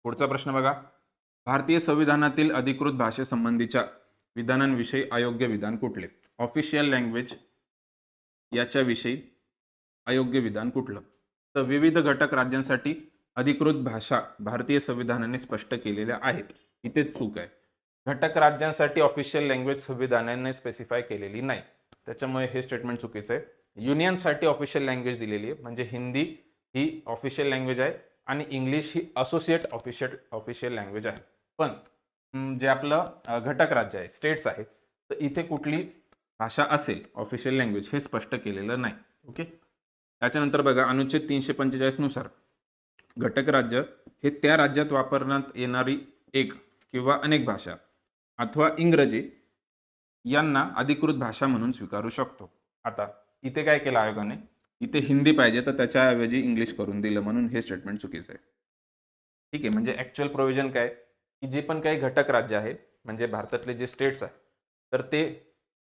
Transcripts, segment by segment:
पुढचा प्रश्न बघा. भारतीय संविधानातील अधिकृत भाषेसंबंधीच्या विधानांविषयी अयोग्य विधान कुठले? ऑफिशियल लँग्वेज याच्याविषयी अयोग्य विधान कुठलं? तर विविध घटक राज्यांसाठी अधिकृत भाषा भारतीय संविधानाने स्पष्ट केलेल्या आहेत. इथे चूक आहे. घटक राज्यांसाठी ऑफिशियल लँग्वेज संविधानाने स्पेसिफाय केलेली नाही, त्याच्यामुळे हे स्टेटमेंट चुकीचं आहे. युनियनसाठी ऑफिशियल लँग्वेज दिलेली आहे, म्हणजे हिंदी ही ऑफिशियल लँग्वेज आहे आणि इंग्लिश ही असोसिएट ऑफिशियल लँग्वेज आहे. पण जे आपलं घटक राज्य आहे, स्टेट्स आहेत, तर इथे कुठली भाषा असेल ऑफिशियल लँग्वेज हे स्पष्ट केलेलं नाही. ओके. त्याच्यानंतर बघा, अनुच्छेद 345 नुसार घटक राज्य हे त्या राज्यात वापरण्यात येणारी एक किंवा अनेक भाषा अथवा इंग्रजी यांना अधिकृत भाषा म्हणून स्वीकारू शकतो. आता इथे काय केलं आयोगाने? इथे हिंदी पाहिजे तर त्याच्याऐवजी इंग्लिश करून दिलं, म्हणून हे स्टेटमेंट चुकीचं आहे. ठीक आहे. म्हणजे ऍक्च्युअल प्रोव्हिजन काय, की जे पण काही घटक राज्य आहेत, म्हणजे भारतातले जे स्टेट्स आहेत, तर ते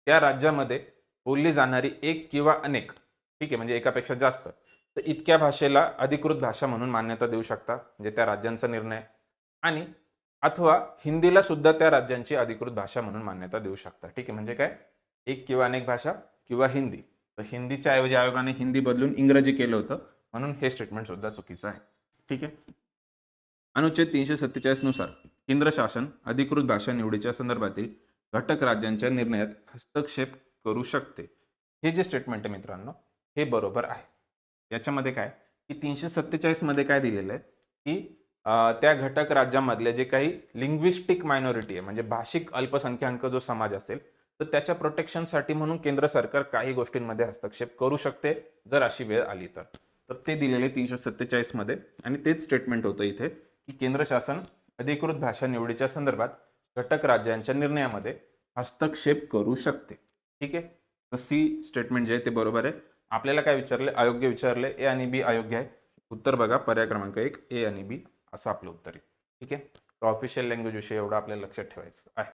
त्या राज्यामध्ये बोलली जाणारी एक किंवा अनेक, ठीक आहे, म्हणजे एकापेक्षा जास्त, तर इतक्या भाषेला अधिकृत भाषा म्हणून मान्यता देऊ शकता, म्हणजे त्या राज्यांचा निर्णय. आणि अथवा हिंदीला सुद्धा त्या राज्यांची अधिकृत भाषा म्हणून मान्यता देऊ शकता. ठीक आहे. म्हणजे काय, एक किंवा अनेक भाषा किंवा हिंदी. तर हिंदीच्या ऐवजी आयोगाने हिंदी बदलून इंग्रजी केलं होतं, म्हणून हे स्टेटमेंट सुद्धा चुकीचं आहे. ठीक आहे. अनुच्छेद 347 नुसार केंद्र शासन अधिकृत भाषा निवडीच्या संदर्भातील घटक राज्यांच्या निर्णयात हस्तक्षेप करू शकते. हे जे स्टेटमेंट आहे मित्रांनो, हे बरोबर आहे. याच्यामध्ये काय, की 347 मध्ये काय दिलेलं आहे, की त्या घटक राज्यामधले जे काही लिंग्विस्टिक मायनॉरिटी आहे, म्हणजे भाषिक अल्पसंख्याक जो समाज असेल, तर त्याच्या प्रोटेक्शनसाठी म्हणून केंद्र सरकार काही गोष्टींमध्ये हस्तक्षेप करू शकते, जर अशी वेळ आली तर. तर ते दिलेले 347 मध्ये, आणि तेच स्टेटमेंट होतं इथे, की केंद्र शासन अधिकृत भाषा निवडीच्या संदर्भात घटक राज्यांच्या निर्णयामध्ये हस्तक्षेप करू शकते. ठीक आहे. तर सी स्टेटमेंट जे आहे ते बरोबर आहे. आपल्याला काय विचारले? अयोग्य विचारले. ए आणि बी अयोग्य आहे. उत्तर बघा, पर्याय क्रमांक 1 ए आणि बी असं आपलं उत्तर आहे. ठीक आहे. तर ऑफिशियल लँग्वेज विषयी एवढं आपल्याला लक्षात ठेवायचं आहे.